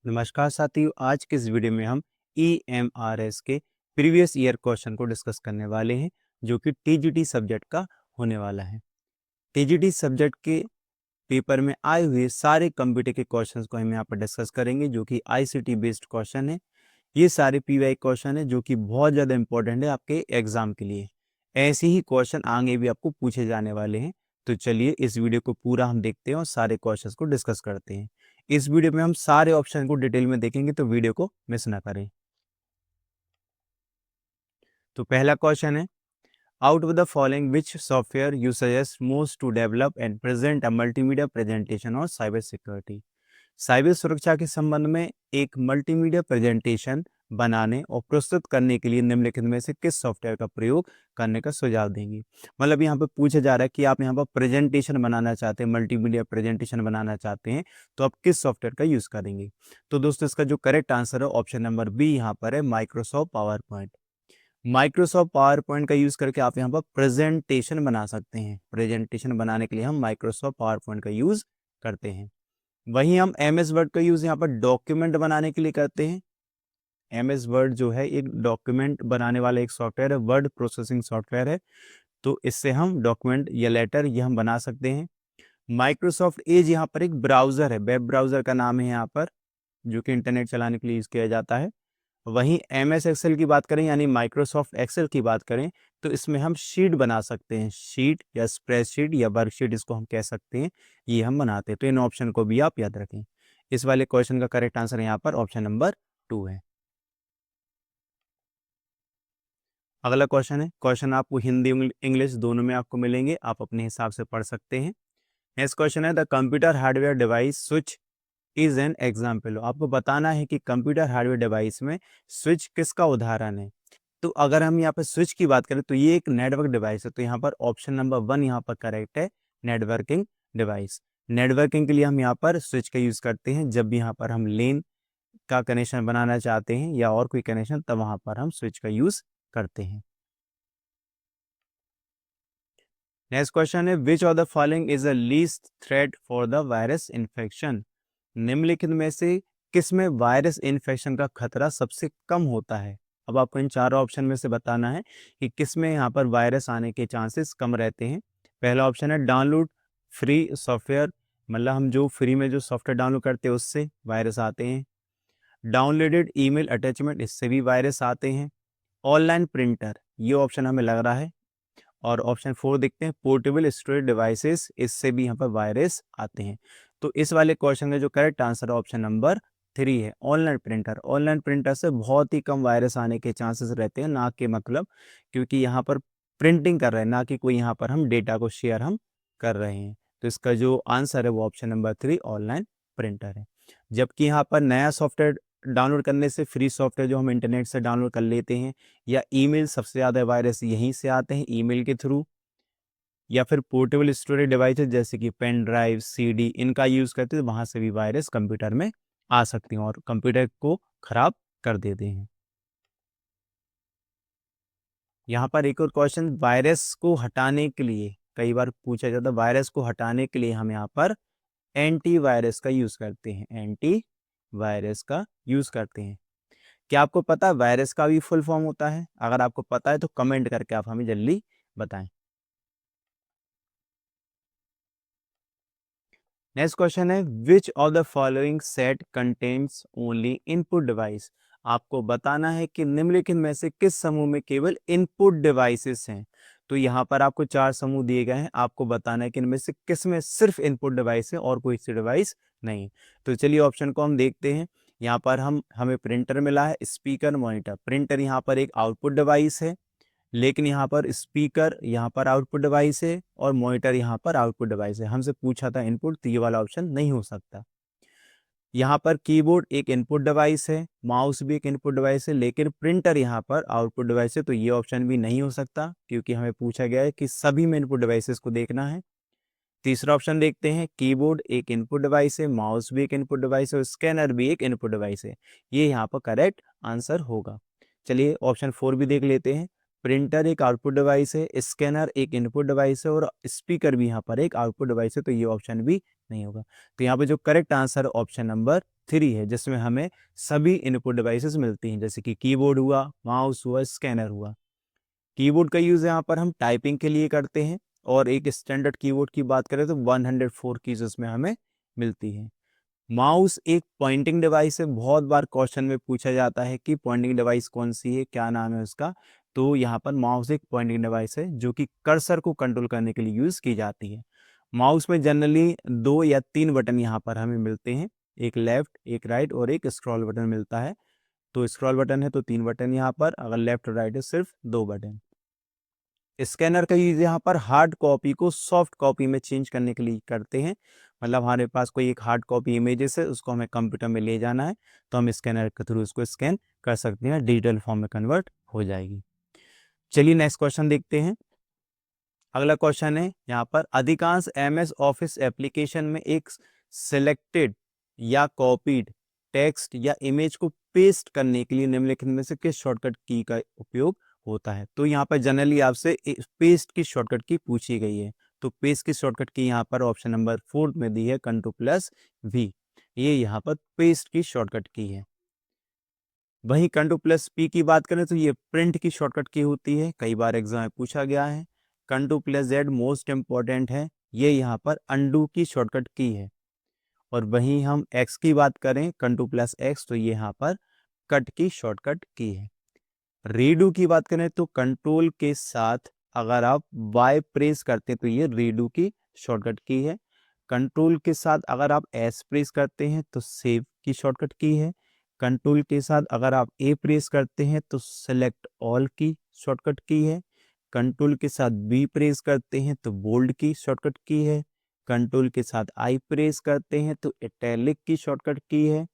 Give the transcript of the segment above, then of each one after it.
नमस्कार साथियों, आज के इस वीडियो में हम EMRS के प्रीवियस ईयर क्वेश्चन को डिस्कस करने वाले हैं, जो कि TGT सब्जेक्ट का होने वाला है। TGT सब्जेक्ट के पेपर में आए हुए सारे कंप्यूटर के क्वेश्चंस को हम यहाँ पर डिस्कस करेंगे, जो कि ICT बेस्ड क्वेश्चन है। ये सारे PY क्वेश्चन है जो कि बहुत ज़्यादा इंपॉर्टेंट है आपके एग्जाम के लिए। ऐसे ही क्वेश्चन आगे भी आपको पूछे जाने वाले हैं। तो चलिए इस वीडियो को पूरा हम देखते हैं और सारे क्वेश्चंस को डिस्कस करते हैं। इस वीडियो में हम सारे ऑप्शन को डिटेल में देखेंगे, तो वीडियो को मिस ना करें। तो पहला क्वेश्चन है, out of the following which software you suggest most to develop and present a multimedia presentation और साइबर सिक्योरिटी। साइबर सुरक्षा के संबंध में एक मल्टीमीडिया प्रेजेंटेशन बनाने और प्रस्तुत करने के लिए निम्नलिखित में से किस सॉफ्टवेयर का प्रयोग करने का सुझाव देंगे। मतलब यहाँ पे पूछा जा रहा है कि आप यहाँ पर प्रेजेंटेशन बनाना चाहते हैं, मल्टीमीडिया प्रेजेंटेशन बनाना चाहते हैं, तो आप किस सॉफ्टवेयर का यूज़ करेंगे। तो दोस्तों इसका जो करेक्ट आंसर है ऑप्शन नंबर बी यहाँ पर है, Microsoft power point. Microsoft power point का यूज़ करके आप यहाँ पर प्रेजेंटेशन बना सकते हैं। प्रेजेंटेशन बनाने के लिए हम माइक्रोसॉफ्ट पावर पॉइंट का यूज़ करते हैं। वहीं हम MS वर्ड का यूज़ यहाँ पर डॉक्यूमेंट बनाने के लिए करते हैं। MS वर्ड जो है एक डॉक्यूमेंट बनाने वाला एक सॉफ्टवेयर है, वर्ड प्रोसेसिंग सॉफ्टवेयर है। तो इससे हम डॉक्यूमेंट या लेटर ये हम बना सकते हैं। माइक्रोसॉफ्ट एज यहाँ पर एक ब्राउज़र है, वेब ब्राउज़र का नाम है यहाँ पर, जो कि इंटरनेट चलाने के लिए यूज़ किया जाता है। वहीं MS एक्सेल की बात करें यानी माइक्रोसॉफ्ट एक्सेल की बात करें, तो इसमें हम शीट बना सकते हैं। शीट या स्प्रेडशीट या वर्कशीट इसको हम कह सकते हैं, ये हम बनाते हैं। तो इन ऑप्शन को भी आप याद रखें। इस वाले क्वेश्चन का करेक्ट आंसर यहाँ पर ऑप्शन नंबर 2 है। अगला क्वेश्चन है, क्वेश्चन आपको हिंदी इंग्लिश दोनों में आपको मिलेंगे, आप अपने हिसाब से पढ़ सकते हैं। नेक्स्ट क्वेश्चन है, the computer hardware device switch is an example. आपको बताना है कि कंप्यूटर हार्डवेयर डिवाइस में स्विच किसका उदाहरण है। तो अगर हम यहाँ पर स्विच की बात करें तो ये एक नेटवर्क डिवाइस है, तो यहाँ पर ऑप्शन नंबर 1 यहाँ पर करेक्ट है, नेटवर्किंग डिवाइस। नेटवर्किंग के लिए हम यहाँ पर स्विच का यूज़ करते हैं। जब भी यहाँ पर हम लेन का कनेक्शन बनाना चाहते हैं या और कोई कनेक्शन, तब वहाँ पर हम स्विच का यूज़ करते हैं। नेक्स्ट क्वेश्चन है, which of the following is the least threat for the virus infection. निम्नलिखित में से किस में वायरस इन्फेक्शन का खतरा सबसे कम होता है। अब आपको इन चारों ऑप्शन में से बताना है कि किस में यहाँ पर वायरस आने के चांसेस कम रहते हैं। पहला ऑप्शन है डाउनलोड फ्री सॉफ्टवेयर, मतलब हम जो फ्री में जो सॉफ्टवेयर डाउनलोड करते हैं उससे वायरस आते हैं। डाउनलोडेड ईमेल अटैचमेंट, इससे भी वायरस आते हैं। ऑनलाइन प्रिंटर, ये ऑप्शन हमें लग रहा है। और ऑप्शन 4 देखते हैं, पोर्टेबल स्टोरेज डिवाइसेस, इससे भी यहाँ पर वायरस आते हैं। तो इस वाले क्वेश्चन का जो करेक्ट आंसर है ऑप्शन नंबर 3 है, ऑनलाइन प्रिंटर। ऑनलाइन प्रिंटर से बहुत ही कम वायरस आने के चांसेस रहते हैं, ना कि मतलब क्योंकि यहाँ पर प्रिंटिंग कर रहे हैं, ना कि कोई यहाँ पर हम डेटा को शेयर हम कर रहे हैं। तो इसका जो आंसर है वो ऑप्शन नंबर 3 ऑनलाइन प्रिंटर है। जबकि यहाँ पर नया सॉफ्टवेयर डाउनलोड करने से, फ्री सॉफ्टवेयर जो हम इंटरनेट से डाउनलोड कर लेते हैं, या ईमेल, सबसे ज़्यादा वायरस यहीं से आते हैं ईमेल के थ्रू, या फिर पोर्टेबल स्टोरेज डिवाइसेस जैसे कि पेन ड्राइव, CD, इनका यूज़ करते हैं, वहाँ से भी वायरस कंप्यूटर में आ सकती हैं और कंप्यूटर को खराब कर देते हैं। यहाँ पर एक और क्वेश्चन, वायरस को हटाने के लिए कई बार पूछा जाता है, वायरस को हटाने के लिए हम यहाँ पर एंटीवायरस का यूज़ करते हैं। एंटीवायरस का यूज़ करते हैं। क्या आपको पता है वायरस का भी फुल फॉर्म होता है? अगर आपको पता है तो कमेंट करके आप हमें जल्दी बताएं। नेक्स्ट क्वेश्चन है, which of the following set contains only input device. आपको बताना है कि निम्नलिखित में से किस समूह में केवल इनपुट डिवाइसेस हैं। तो यहाँ पर आपको 4 समूह दिए गए हैं, आपको बताना है कि इनमें से किस में सिर्फ इनपुट डिवाइस है और कोई सी डिवाइस नहीं। तो चलिए ऑप्शन को हम देखते हैं। यहाँ पर हमें प्रिंटर मिला है, स्पीकर, मॉनिटर। प्रिंटर यहाँ पर एक आउटपुट डिवाइस है, लेकिन यहाँ पर स्पीकर यहाँ पर आउटपुट डिवाइस है और मॉनिटर यहाँ पर आउटपुट डिवाइस है। हमसे पूछा था इनपुट, तो ये वाला ऑप्शन नहीं हो सकता। यहाँ पर कीबोर्ड एक इनपुट डिवाइस है, माउस भी एक इनपुट डिवाइस है, लेकिन प्रिंटर यहाँ पर आउटपुट डिवाइस है, तो ये ऑप्शन भी नहीं हो सकता, क्योंकि हमें पूछा गया है कि सभी में इनपुट डिवाइसेस को देखना है। तीसरा ऑप्शन देखते हैं, कीबोर्ड एक इनपुट डिवाइस है, माउस भी एक इनपुट डिवाइस है और स्कैनर भी एक इनपुट डिवाइस है। ये यहाँ पर करेक्ट आंसर होगा। चलिए ऑप्शन 4 भी देख लेते हैं। प्रिंटर एक आउटपुट डिवाइस है, स्कैनर एक इनपुट डिवाइस है और स्पीकर भी यहाँ पर एक आउटपुट डिवाइस है, तो ये ऑप्शन भी नहीं होगा। तो यहाँ पे जो करेक्ट आंसर ऑप्शन नंबर 3 है, जिसमें हमें सभी इनपुट डिवाइसेस मिलती हैं, जैसे कि कीबोर्ड हुआ, माउस हुआ, स्कैनर हुआ। कीबोर्ड का यूज़ यहाँ पर हम टाइपिंग के लिए करते हैं, और एक स्टैंडर्ड कीबोर्ड की बात करें तो 104 कीज उसमें हमें मिलती हैं। माउस एक पॉइंटिंग डिवाइस है, बहुत बार क्वेश्चन में पूछा जाता है कि पॉइंटिंग डिवाइस कौन सी है, क्या नाम है उसका। तो यहाँ पर माउस एक पॉइंटिंग डिवाइस है जो कि कर्सर को कंट्रोल करने के लिए यूज़ की जाती है। माउस में जनरली 2 या 3 बटन यहाँ पर हमें मिलते हैं, एक लेफ्ट, एक राइट और एक स्क्रॉल बटन मिलता है। तो स्क्रॉल बटन है तो 3 बटन यहाँ पर, अगर लेफ्ट और राइट है सिर्फ 2 बटन। स्कैनर का यूज यहाँ पर हार्ड कॉपी को सॉफ्ट कॉपी में चेंज करने के लिए करते हैं। मतलब हमारे पास कोई एक हार्ड कॉपी इमेजेस है, उसको हमें कंप्यूटर में ले जाना है, तो हम स्कैनर के थ्रू उसको स्कैन कर सकते हैं, डिजिटल फॉर्म में कन्वर्ट हो जाएगी। चलिए नेक्स्ट क्वेश्चन देखते हैं। अगला क्वेश्चन है यहाँ पर, अधिकांश MS ऑफिस एप्लीकेशन में एक सिलेक्टेड या कॉपीड टेक्स्ट या इमेज को पेस्ट करने के लिए निम्नलिखित में से किस शॉर्टकट की का उपयोग होता है। तो यहाँ पर जनरली आपसे पेस्ट की शॉर्टकट की पूछी गई है। तो पेस्ट की शॉर्टकट की यहाँ पर ऑप्शन नंबर 4 में दी है, Ctrl+V। ये यहाँ पर पेस्ट की शॉर्टकट की है। वहीं Ctrl+P की बात करें तो ये प्रिंट की शॉर्टकट की होती है, कई बार एग्जाम में पूछा गया है। Ctrl+Z मोस्ट इंपॉर्टेंट है, ये यहाँ पर अंडू की शॉर्टकट की है। और वहीं हम X की बात करें, Ctrl+X, तो ये यहाँ पर कट की शॉर्टकट की है। रीडू की बात करें तो कंट्रोल के साथ अगर आप Y प्रेस करते हैं तो ये रीडू की शॉर्टकट की है। कंट्रोल के साथ अगर आप S प्रेस करते हैं तो सेव की शॉर्टकट की है। कंट्रोल के साथ अगर आप A प्रेस करते हैं तो सेलेक्ट ऑल की शॉर्टकट की है। कंट्रोल के साथ B प्रेस करते हैं तो बोल्ड की शॉर्टकट की है। कंट्रोल के साथ I प्रेस करते हैं तो इटैलिक की शॉर्टकट की है।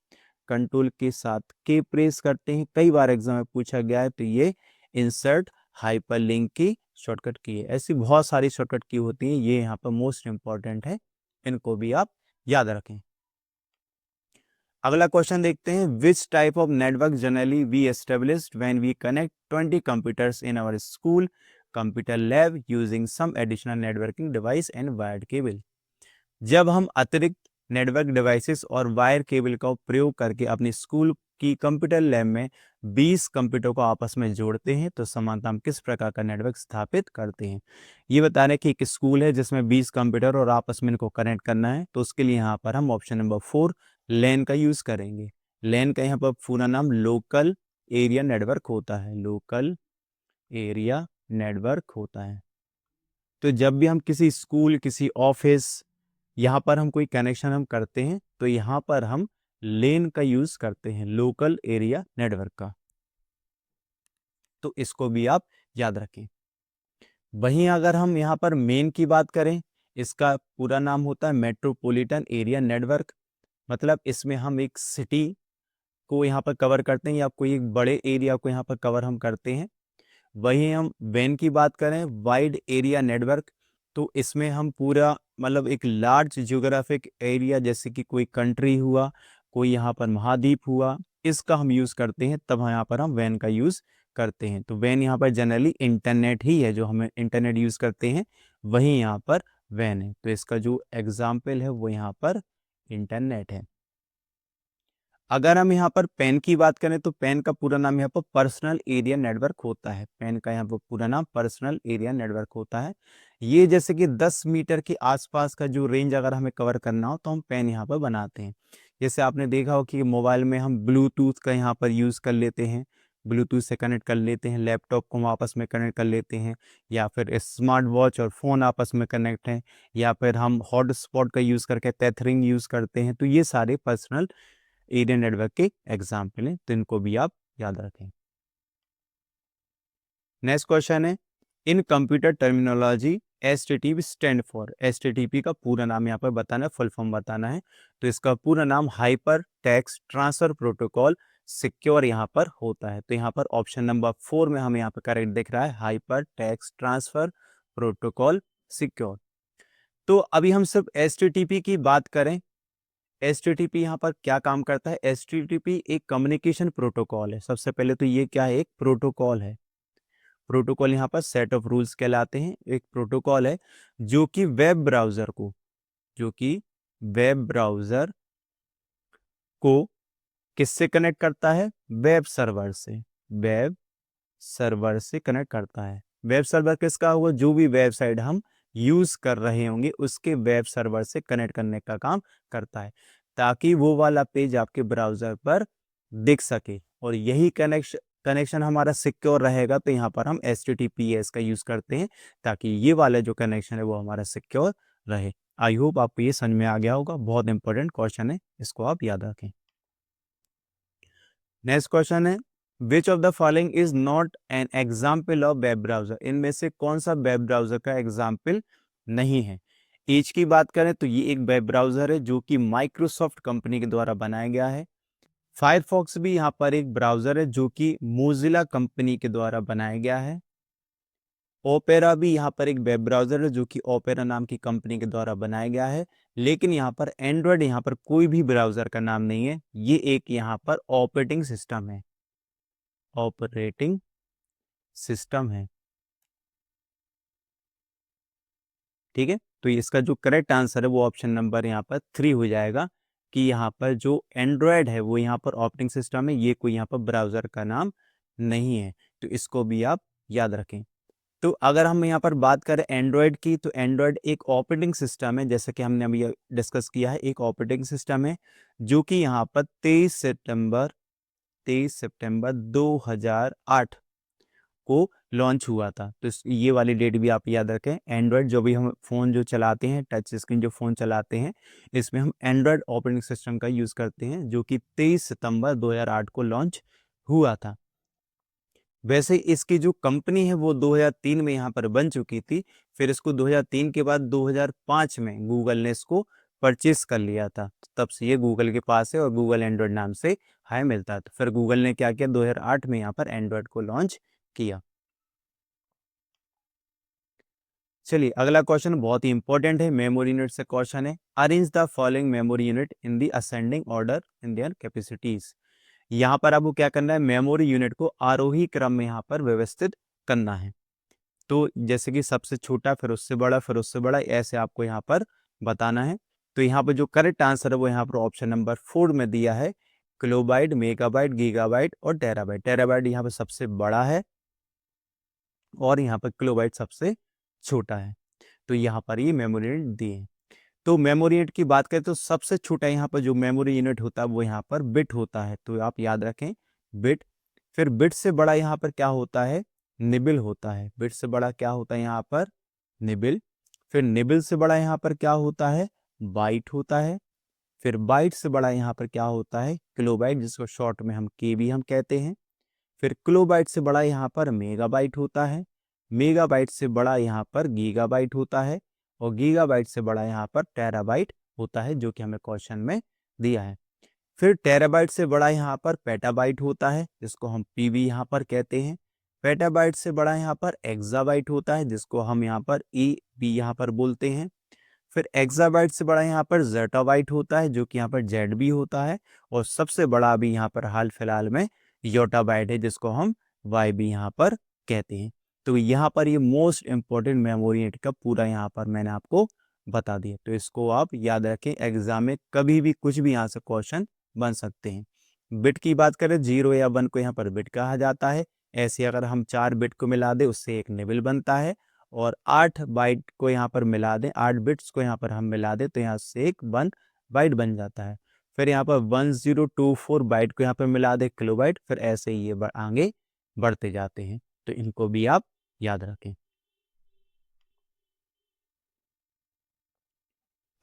कंट्रोल के साथ के प्रेस करते हैं, कई बार एग्जाम में पूछा गया है, तो ये इंसर्ट हाइपरलिंक की शॉर्टकट की है। ऐसी बहुत सारी शॉर्टकट की होती है, ये यहाँ पर मोस्ट इंपॉर्टेंट है, इनको भी आप याद रखें। अगला क्वेश्चन देखते हैं, which type of network generally we established when we connect 20 computers in our school computer lab using some additional networking device and wired cable. जब हम अतिरिक्त नेटवर्क डिवाइसेस और वायर केबल का प्रयोग करके अपने स्कूल की कंप्यूटर लैब में 20 कंप्यूटर को आपस में जोड़ते हैं तो समानता हम किस प्रकार का नेटवर्क स्थापित करते हैं। ये बता रहे हैं कि एक स्कूल है जिसमें 20 कंप्यूटर और आपस में इनको कनेक्ट करना है, तो उसके लिए यहाँ पर हम ऑप्शन नंबर 4 लैन का यूज करेंगे। लैन का यहाँ पर पूरा नाम लोकल एरिया नेटवर्क होता है, लोकल एरिया नेटवर्क होता है। तो जब भी हम किसी स्कूल, किसी ऑफिस, यहाँ पर हम कोई कनेक्शन हम करते हैं तो यहाँ पर हम लेन का यूज करते हैं, लोकल एरिया नेटवर्क का। तो इसको भी आप याद रखें। वहीं अगर हम यहाँ पर मेन की बात करें, इसका पूरा नाम होता है मेट्रोपॉलिटन एरिया नेटवर्क। मतलब इसमें हम एक सिटी को यहाँ पर कवर करते हैं या कोई एक बड़े एरिया को यहाँ पर कवर हम करते हैं। वहीं हम वैन की बात करें, वाइड एरिया नेटवर्क, तो इसमें हम पूरा मतलब एक लार्ज जियोग्राफिक एरिया, जैसे कि कोई कंट्री हुआ, कोई यहाँ पर महाद्वीप हुआ, इसका हम यूज़ करते हैं, तब यहाँ पर हम वैन का यूज़ करते हैं। तो वैन यहाँ पर जनरली इंटरनेट ही है, जो हमें इंटरनेट यूज़ करते हैं वहीं यहाँ पर वैन है। तो इसका जो एग्जाम्पल है वो यहाँ पर इंटरनेट है। अगर हम यहाँ पर पेन की बात करें तो पेन का पूरा नाम यहाँ पर पर्सनल एरिया नेटवर्क होता है। पेन का यहाँ पर पूरा नाम पर्सनल एरिया नेटवर्क होता है। ये जैसे कि 10 मीटर के आसपास का जो रेंज अगर हमें कवर करना हो तो हम पेन यहाँ पर बनाते हैं। जैसे आपने देखा हो कि मोबाइल में हम ब्लूटूथ का यहाँ पर यूज़ कर लेते हैं, ब्लूटूथ से कनेक्ट कर लेते हैं, लैपटॉप को हम आपस में कनेक्ट कर लेते हैं, या फिर स्मार्ट वॉच और फ़ोन आपस में कनेक्ट हैं, या फिर हम हॉटस्पॉट का यूज़ करके टेथरिंग यूज़ करते हैं। तो ये सारे पर्सनल एरिया नेटवर्क के एग्जाम्पल हैं, तो इनको भी आप याद रखें। नेक्स्ट क्वेश्चन है, इन computer terminology HTTP stand for. HTTP का पूरा नाम यहाँ पर बताना है, फुल फॉर्म बताना है। तो इसका पूरा नाम hyper text transfer protocol secure यहाँ पर होता है। तो यहाँ पर ऑप्शन नंबर 4 में हमें यहाँ पर करेक्ट दिख रहा है, hyper text transfer protocol secure. तो अभी हम सिर्फ HTTP की बात करें, HTTP यहाँ पर क्या काम करता है। HTTP एक कम्युनिकेशन प्रोटोकॉल है। सबसे पहले तो ये क्या है, एक प्रोटोकॉल है। प्रोटोकॉल यहाँ पर सेट ऑफ रूल्स कहलाते हैं। एक प्रोटोकॉल है जो कि वेब ब्राउजर को किससे कनेक्ट करता है? वेब सर्वर से। वेब सर्वर से कनेक्ट करता है। वेब सर्वर किसका होगा? जो भी वेबसाइट हम यूज कर रहे होंगे उसके वेब सर्वर से कनेक्ट करने का काम करता है, ताकि वो वाला पेज आपके ब्राउजर पर दिख सके। और यही कनेक्शन हमारा सिक्योर रहेगा, तो यहाँ पर हम HTTPS का यूज करते हैं, ताकि ये वाला जो कनेक्शन है वो हमारा सिक्योर रहे। आई होप आपको ये समझ में आ गया होगा। बहुत इंपॉर्टेंट क्वेश्चन है, इसको आप याद रखें। नेक्स्ट क्वेश्चन है, which of the following is not an example of web browser? इनमें से कौन सा वेब ब्राउजर का एग्जाम्पल नहीं है? एज की बात करें तो ये एक वेब ब्राउजर है जो कि माइक्रोसॉफ्ट कंपनी के द्वारा बनाया गया है। फायरफॉक्स भी यहाँ पर एक ब्राउजर है जो कि मोजिला कंपनी के द्वारा बनाया गया है। ओपेरा भी यहाँ पर एक वेब ब्राउजर है जो कि ओपेरा नाम की कंपनी के द्वारा बनाया गया है। लेकिन यहाँ पर एंड्रॉयड, यहाँ पर कोई भी ब्राउजर का नाम नहीं है, ये एक यहाँ पर ऑपरेटिंग सिस्टम है। ऑपरेटिंग सिस्टम है, ठीक है। तो इसका जो करेक्ट आंसर है वो ऑप्शन नंबर यहाँ पर 3 हो जाएगा, कि यहाँ पर जो एंड्रॉयड है वो यहाँ पर ऑपरेटिंग सिस्टम है, ये कोई यहाँ पर ब्राउजर का नाम नहीं है। तो इसको भी आप याद रखें। तो अगर हम यहाँ पर बात करें एंड्रॉयड की, तो एंड्रॉयड एक ऑपरेटिंग सिस्टम है, जैसे कि हमने अभी डिस्कस किया है, एक ऑपरेटिंग सिस्टम है जो कि यहाँ पर 23 सितंबर 2008 को लॉन्च हुआ था। तो ये वाली डेट भी आप याद रखें। एंड्रॉयड जो भी हम फ़ोन जो चलाते हैं, टच स्क्रीन जो फ़ोन चलाते हैं, इसमें हम एंड्रॉयड ऑपरेटिंग सिस्टम का यूज़ करते हैं, जो कि 23 सितंबर 2008 को लॉन्च हुआ था। वैसे इसकी जो कंपनी है वो 2003 में यहाँ पर बन चुकी थी। फिर इसको 2003 के बाद 2005 में गूगल ने इसको परचेस कर लिया था। तब से ये गूगल के पास है और गूगल एंड्रॉयड नाम से है मिलता है। तो फिर गूगल ने क्या किया, 2008 में यहाँ पर एंड्रॉयड को लॉन्च किया। चलिए अगला क्वेश्चन बहुत ही इंपॉर्टेंट है, मेमोरी यूनिट से क्वेश्चन है। Arrange the following memory unit in the ascending order in their capacities. यहाँ पर आपको क्या करना है, मेमोरी यूनिट को आरोही क्रम में यहाँ पर व्यवस्थित करना है। तो जैसे कि सबसे छोटा, फिर उससे बड़ा, फिर उससे बड़ा, ऐसे आपको यहाँ पर बताना है। तो यहाँ पर जो करेक्ट आंसर है वो यहाँ पर ऑप्शन नंबर 4 में दिया है, किलोबाइट, मेगाबाइट, गीगाबाइट और टेराबाइट। टेराबाइट यहाँ पर सबसे बड़ा है और यहाँ पर किलोबाइट सबसे छोटा है। तो यहाँ पर ये मेमोरी यूनिट दिए हैं। तो मेमोरी यूनिट की बात करें तो सबसे छोटा यहाँ पर जो मेमोरी यूनिट होता है वो यहाँ पर बिट होता है। तो आप याद रखें, बिट। फिर बिट से बड़ा यहाँ पर क्या होता है, निबिल होता है। बिट से बड़ा क्या होता है यहाँ पर, निबिल। फिर निबिल से बड़ा यहाँ पर क्या होता है, बाइट होता है। फिर बाइट से बड़ा यहाँ पर क्या होता है, किलोबाइट, जिसको शॉर्ट में हम केबी हम कहते हैं। फिर किलोबाइट से बड़ा यहाँ पर मेगाबाइट होता है। मेगाबाइट से बड़ा यहाँ पर गीगाबाइट होता है और गीगाबाइट से बड़ा यहाँ पर टेराबाइट होता है, जो कि हमें क्वेश्चन में दिया है। फिर टेराबाइट से बड़ा यहाँ पर पेटाबाइट होता है, जिसको हम पीबी यहाँ पर कहते हैं। पेटाबाइट से बड़ा यहाँ पर एक्साबाइट होता है, जिसको हम यहाँ पर ईबी यहाँ पर बोलते हैं। फिर एक्साबाइट से बड़ा यहाँ पर जेटाबाइट होता है, जो कि यहाँ पर जेड भी होता है। और सबसे बड़ा अभी यहाँ पर हाल फिलहाल में योटाबाइट है, जिसको हम वाई भी यहाँ पर कहते हैं। तो यहाँ पर ये मोस्ट इंपॉर्टेंट मेमोरी यूनिट का पूरा यहाँ पर मैंने आपको बता दिया। तो इसको आप याद रखें, एग्जाम में कभी भी कुछ भी यहाँ से क्वेश्चन बन सकते हैं। बिट की बात करें, 0 या 1 को यहाँ पर बिट कहा जाता है। ऐसे अगर हम 4 बिट को मिला दें उससे एक निबल बनता है। और 8 बाइट को यहाँ पर मिला दें, 8 बिट्स को यहाँ पर हम मिला दें तो यहाँ से एक 1 बाइट बन जाता है। फिर यहाँ पर 1024 बाइट को यहाँ पर मिला दें, किलोबाइट। फिर ऐसे ही ये आगे बढ़ते जाते हैं। तो इनको भी आप याद रखें।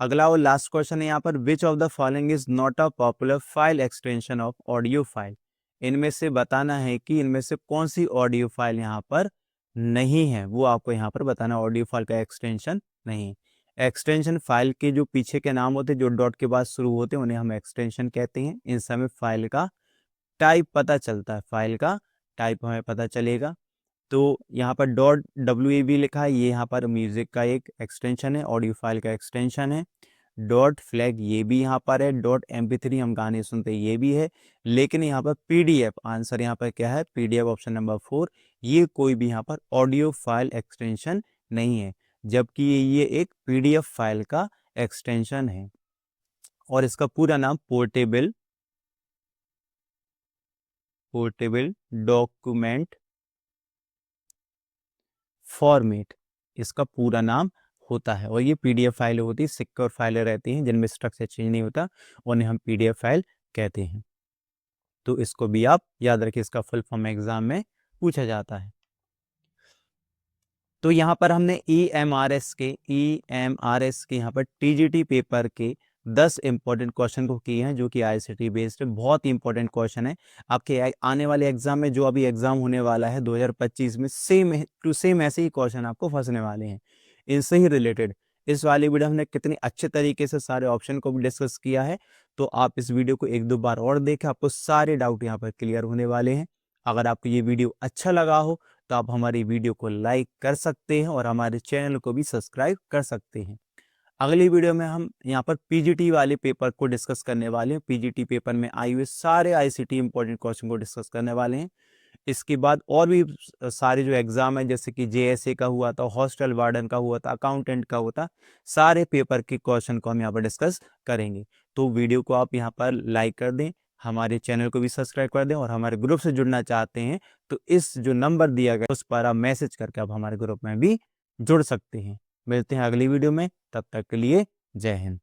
अगला और लास्ट क्वेश्चन है यहाँ पर, which of the following is not a popular file extension of audio file. इनमें से बताना है कि इनमें से कौन सी ऑडियो फाइल यहाँ पर नहीं है, वो आपको यहाँ पर बताना। ऑडियो फाइल का एक्सटेंशन नहीं। एक्सटेंशन फाइल के जो पीछे के नाम होते हैं, जो डॉट के बाद शुरू होते हैं, उन्हें हम एक्सटेंशन कहते हैं। इन समय फाइल का टाइप पता चलता है, फाइल का टाइप हमें पता चलेगा। तो यहाँ पर डॉट WAV लिखा है, ये यहाँ पर म्यूजिक का एक एक्सटेंशन है, ऑडियो फाइल का एक्सटेंशन है। डॉट फ्लैग ये भी यहाँ पर है। डॉट MP3 हम गाने सुनते हैं, ये भी है। लेकिन यहाँ पर PDF, आंसर यहाँ पर क्या है, PDF ऑप्शन नंबर 4, ये कोई भी यहाँ पर ऑडियो फाइल एक्सटेंशन नहीं है, जबकि ये एक PDF फाइल का एक्सटेंशन है। और इसका पूरा नाम पोर्टेबल पोर्टेबल डॉक्यूमेंट फॉर्मेट इसका पूरा नाम होता है। और ये पीडीएफ फाइल होती है, सिक्योर फाइलें रहती हैं जिनमें स्ट्रक्चर चेंज नहीं होता, उन्हें हम पीडीएफ फाइल कहते हैं। तो इसको भी आप याद रखिए, इसका फुल फॉर्म एग्जाम में पूछा जाता है। तो यहाँ पर हमने EMRS के यहाँ पर टीजीटी पेपर के 10 इंपॉर्टेंट क्वेश्चन को किए हैं, जो कि आईसीटी बेस्ड है। बहुत ही इंपॉर्टेंट क्वेश्चन है आपके आने वाले एग्जाम में। जो अभी एग्जाम होने वाला है 2025 में, सेम टू सेम ऐसे ही क्वेश्चन आपको फंसने वाले हैं इनसे ही रिलेटेड। इस वाली वीडियो हमने कितनी अच्छे तरीके से सारे ऑप्शन को भी डिस्कस किया है, तो आप इस वीडियो को 1-2 बार और देखें, आपको सारे डाउट यहाँ पर क्लियर होने वाले हैं। अगर आपको ये वीडियो अच्छा लगा हो तो आप हमारी वीडियो को लाइक कर सकते हैं और हमारे चैनल को भी सब्सक्राइब कर सकते हैं। अगली वीडियो में हम यहाँ पर पीजीटी वाले पेपर को डिस्कस करने वाले हैं। पीजीटी पेपर में आए हुए सारे आईसीटी इंपॉर्टेंट क्वेश्चन को डिस्कस करने वाले हैं। इसके बाद और भी सारे जो एग्जाम है, जैसे कि जेएसए का हुआ था, हॉस्टल वार्डन का हुआ था, अकाउंटेंट का हुआ था, सारे पेपर के क्वेश्चन को हम यहाँ पर डिस्कस करेंगे। तो वीडियो को आप यहाँ पर लाइक कर दें, हमारे चैनल को भी सब्सक्राइब कर दें, और हमारे ग्रुप से जुड़ना चाहते हैं तो इस जो नंबर दिया गया उस पर आप मैसेज करके आप हमारे ग्रुप में भी जुड़ सकते हैं। मिलते हैं अगली वीडियो में, तब तक के लिए जय हिंद।